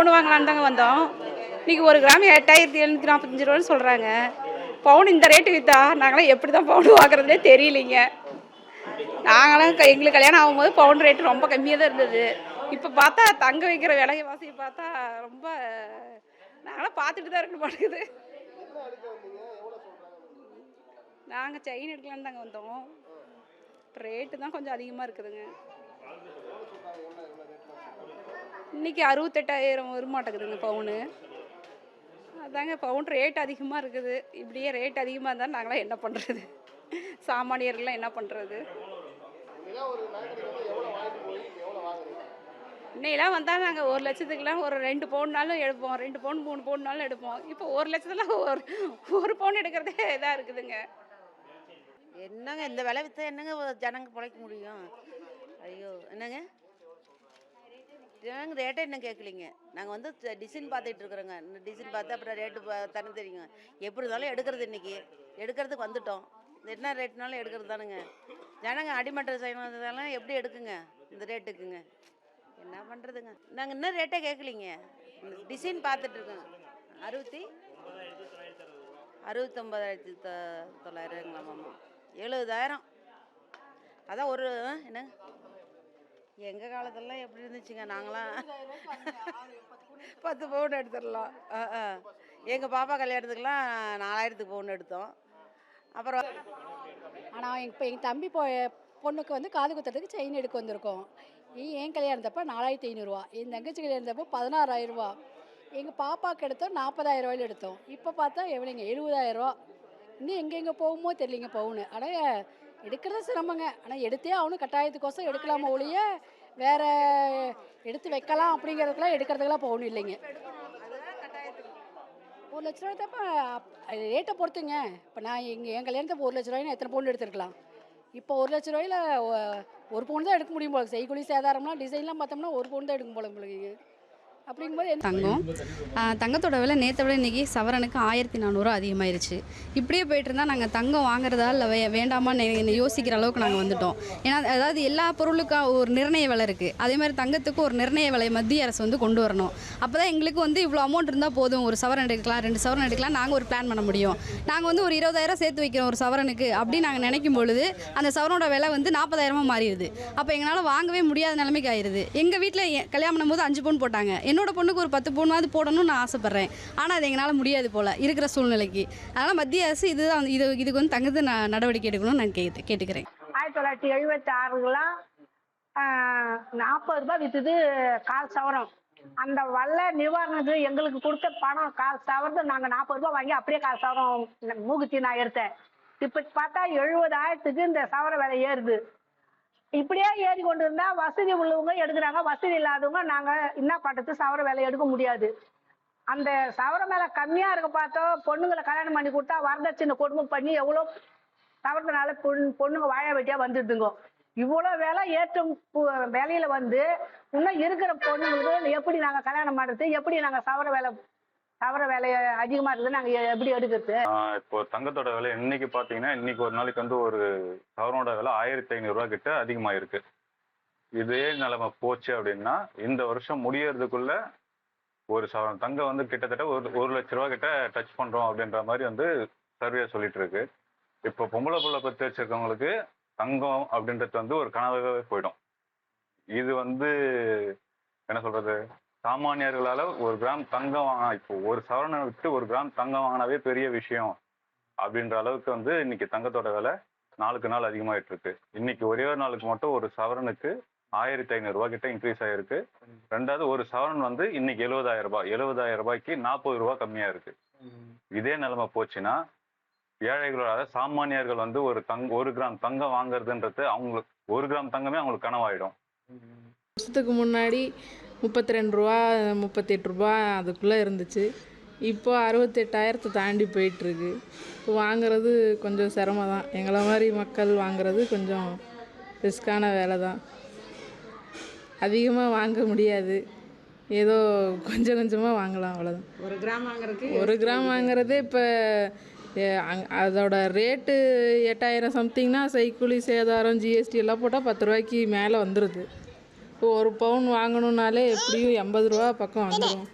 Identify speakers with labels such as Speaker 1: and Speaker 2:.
Speaker 1: பவுன் வாங்கலான்னு தாங்க வந்தோம். இன்றைக்கி 1 கிராம் 8745 ரூபான்னு சொல்கிறாங்க. பவுன் இந்த ரேட்டு விற்றா நாங்களாம் எப்படி தான் பவுன் வாங்குறதுனே தெரியலைங்க. நாங்களாம் எங்களுக்கு கல்யாணம் ஆகும்போது பவுன் ரேட்டு ரொம்ப கம்மியாக தான் இருந்தது. இப்போ பார்த்தா தங்க வைக்கிற விலைவாசியை பார்த்தா ரொம்ப நாங்களாம் பார்த்துட்டு தான் இருக்க மாட்டேங்குது. நாங்கள் செயின் எடுக்கலான்னு தாங்க வந்தோம். ரேட்டு தான் கொஞ்சம் அதிகமாக இருக்குதுங்க. இன்றைக்கி 68,000 வரமாட்டேங்குதுங்க பவுனு. அதாங்க பவுன் ரேட் அதிகமாக இருக்குது. இப்படியே ரேட் அதிகமாக இருந்தால் நாங்களாம் என்ன பண்ணுறது? சாமானியர்கள்லாம் என்ன பண்ணுறது? இன்னையெல்லாம் வந்தால் நாங்கள் 1 லட்சத்துக்குலாம் ஒரு 2 பவுன்னாலும் எடுப்போம், 2 பவுன் 3 பவுன்னாலும் எடுப்போம். இப்போ 1 லட்சத்தில் ஒரு பவுன் எடுக்கிறதே இதாக இருக்குதுங்க.
Speaker 2: என்னங்க இந்த விலை விற்றா என்னங்க ஜனங்க பிழைக்க முடியும்? ஐயோ என்னங்க ஜனங்க ரேட்டை இன்னும் கேட்கலிங்க. நாங்கள் வந்து டிசைன் பார்த்துட்டு இருக்கிறோங்க. இந்த டிசைன் பார்த்து அப்புறம் ரேட்டு தனி தெரியுங்க. எப்படி இருந்தாலும் எடுக்கிறது இன்றைக்கி எடுக்கிறதுக்கு வந்துட்டோம். என்ன ரேட்னாலும் எடுக்கிறது தானுங்க. ஜனங்க அடிமட்ட செய்யறதெல்லாம் எப்படி எடுக்குங்க இந்த ரேட்டுக்குங்க? என்ன பண்ணுறதுங்க? நாங்கள் இன்னும் ரேட்டே கேட்கலிங்க. டிசைன் பார்த்துட்ருக்கோங்க. 69,900 70,000. அதான் ஒரு என்ன எங்கள் காலத்துலலாம் எப்படி இருந்துச்சுங்க? நாங்களாம் 10 பவுன் எடுத்துடலாம். எங்கள் பாப்பா கல்யாணத்துக்குலாம் 4,000க்கு பவுன் எடுத்தோம். அப்புறம்
Speaker 3: ஆனால் இப்போ எங்கள் தம்பி பொண்ணுக்கு வந்து காது குத்துறதுக்கு செயின் எடுக்க வந்திருக்கோம். என் கல்யாணத்தப்போ 4,500 என் தங்கச்சி கல்யாணத்தப்போ 16,000. எங்கள் பாப்பாவுக்கு எடுத்தோம் 40,000 எடுத்தோம். இப்போ பார்த்தா எவ்வளோங்க 70,000. இன்னும் எங்கெங்கே போகுமோ தெரியலிங்க பவுனு. ஆனால் எடுக்கிறது சிரமங்க. ஆனால் எடுத்தே அவனும் கட்டாயத்துக்கோசம் எடுக்கலாமா ஒழிய வேறு எடுத்து வைக்கலாம் அப்படிங்கிறதுக்கெலாம் எடுக்கிறதுக்கெல்லாம் பவுன் இல்லைங்க. 1 லட்ச ரூபாய்த்தப்போ ரேட்டை பொறுத்துங்க. இப்போ நான் என் கல்யாணத்துக்கு 1 லட்ச ரூபாய்னா எத்தனை பவுன் எடுத்துருக்கலாம்? இப்போ 1 லட்ச ரூபாயில் 1 பவுன் தான் எடுக்க முடியும் போல. செய்கூலி சேதாரம்லாம் டிசைன்லாம் பார்த்தோம்னா 1 பவுன் தான் எடுக்கும் போல உங்களுக்கு. அப்படிங்கும்போது
Speaker 4: தங்கத்தோட விலை நேற்றை விட இன்றைக்கி சவரனுக்கு 1,400 அதிகமாயிருச்சு. இப்படியே போயிட்டு இருந்தால் நாங்கள் தங்கம் வாங்குறதா இல்லை வேண்டாமான்னு யோசிக்கிற அளவுக்கு நாங்கள் வந்துட்டோம். ஏன்னா அதாவது எல்லா பொருளுக்கும் ஒரு நிர்ணய விலை இருக்குது. அதே மாதிரி தங்கத்துக்கு ஒரு நிர்ணய விலை மத்திய அரசு வந்து கொண்டு வரணும். அப்போ தான் எங்களுக்கு வந்து இவ்வளோ அமௌண்ட் இருந்தால் போதும், ஒரு சவரன் எடுக்கலாம் 2 சவரன் எடுக்கலாம், நாங்கள் ஒரு பிளான் பண்ண முடியும். நாங்கள் வந்து ஒரு 20,000 சேர்த்து வைக்கிறோம் ஒரு சவரனுக்கு அப்படின்னு நாங்கள் நினைக்கும் பொழுது அந்த சவரனோட விலை வந்து 40,000 மாறிடுது. அப்போ எங்களால் வாங்கவே முடியாத நிலைமைக்கு ஆயிடுது. எங்கள் வீட்டில் கல்யாணம் பண்ணும்போது 5 பவுன் போட்டாங்க. என்னோட பொண்ணுக்கு ஒரு 10 பவுனாவது போடணும்னு நான் ஆசைப்பட்றேன். ஆனால் அது எங்களால் முடியாது போல் இருக்கிற சூழ்நிலைக்கு. அதனால் மத்திய அரசு இதுக்கு வந்து தங்கத்தை நடவடிக்கை எடுக்கணும்னு நான் கேட்டுக்கிறேன்.
Speaker 5: 1976 40 ரூபாய் விற்றுது கால் சவரம். அந்த வல்ல நிவாரணத்துக்கு எங்களுக்கு கொடுத்த பணம் கால் சவரத்தை நாங்கள் 40 ரூபாய் வாங்கி அப்படியே கால் சவரம் மூகுத்தி நான் எடுத்தேன். இப்போ பார்த்தா 70,000க்கு இந்த சவர விலை ஏறுது. இப்படியே ஏறி கொண்டு இருந்தா வசதி உள்ளவங்க எடுக்கிறாங்க, வசதி இல்லாதவங்க நாங்கள் என்ன பண்ணுறது? சவர விலை எடுக்க முடியாது. அந்த சவர மேலே கம்மியாக இருக்க பார்த்தோம் பொண்ணுங்களை கல்யாணம் பண்ணி கொடுத்தா வரதட்சணை கொடுமை பண்ணி எவ்வளோ சவரத்தினால பொண்ணுங்க வாழ வெட்டியாக வந்துடுதுங்க. இவ்வளோ விலை ஏற்றம் விலையில வந்து இன்னும் இருக்கிற பொண்ணுங்களுக்கு எப்படி நாங்கள் கல்யாணம் பண்ணுறது? எப்படி நாங்கள் சவர விலை அதிகமாக இருக்குது நாங்கள் எப்படி எடுக்கிறது?
Speaker 6: இப்போ தங்கத்தோட விலை இன்னைக்கு பார்த்தீங்கன்னா இன்னைக்கு ஒரு நாளைக்கு வந்து ஒரு சவரனோட விலை 1,500 கிட்ட அதிகமாயிருக்கு. இதே நிலைமை போச்சு அப்படின்னா இந்த வருஷம் முடியறதுக்குள்ள ஒரு சவரன் தங்கம் வந்து கிட்டத்தட்ட 1 லட்ச ரூபா கிட்ட டச் பண்றோம் அப்படின்ற மாதிரி வந்து சர்வே சொல்லிட்டு இருக்கு. இப்போ பொம்பளை புள்ள பற்றி வச்சிருக்கவங்களுக்கு தங்கம் அப்படின்றது வந்து ஒரு கனவாகவே போயிடும். இது வந்து என்ன சொல்றது, சாமானியர்களால 1 கிராம் தங்கம் வாங்கினா, இப்போ ஒரு சவரனை விட்டு 1 கிராம் தங்கம் வாங்கினாவே பெரிய விஷயம் அப்படின்ற அளவுக்கு வந்து இன்னைக்கு தங்கத்தோட விலை நாளுக்கு நாள் அதிகமாயிட்டு இருக்கு. இன்னைக்கு ஒரே ஒரு நாளுக்கு மட்டும் ஒரு சவரனுக்கு 1,500 கிட்ட இன்க்ரீஸ் ஆயிருக்கு. ரெண்டாவது ஒரு சவரன் வந்து இன்னைக்கு 70,000 ரூபாய்க்கு 40 ரூபாய் கம்மியா இருக்கு. இதே நிலைமை போச்சுன்னா ஏழைகளோட சாமானியர்கள் வந்து 1 கிராம் தங்கம் வாங்குறதுன்றது அவங்களுக்கு 1 கிராம் தங்கமே அவங்களுக்கு கனவாயிடும்.
Speaker 7: வருஷத்துக்கு முன்னாடி 32 ரூபா 38 ரூபா அதுக்குள்ளே இருந்துச்சு. இப்போ 68,000 தாண்டி போயிட்டுருக்கு. இப்போ வாங்குறது கொஞ்சம் சிரமம் தான். எங்களை மாதிரி மக்கள் வாங்குறது கொஞ்சம் ரிஸ்க்கான வேலை தான். அதிகமாக வாங்க முடியாது, ஏதோ கொஞ்சம் கொஞ்சமாக வாங்கலாம், அவ்வளோதான். 1 கிராம் வாங்குறதே இப்போ அதோட ரேட்டு 8,000 சம்திங்னா செய்கூலி சேதாரம் ஜிஎஸ்டி எல்லாம் போட்டால் 10 ரூபாய்க்கு மேலே வந்துடுது. இப்போ ஒரு பவுன் வாங்கணுன்னாலே எப்படியும் 80 ரூபா பக்கம் வந்துடும்.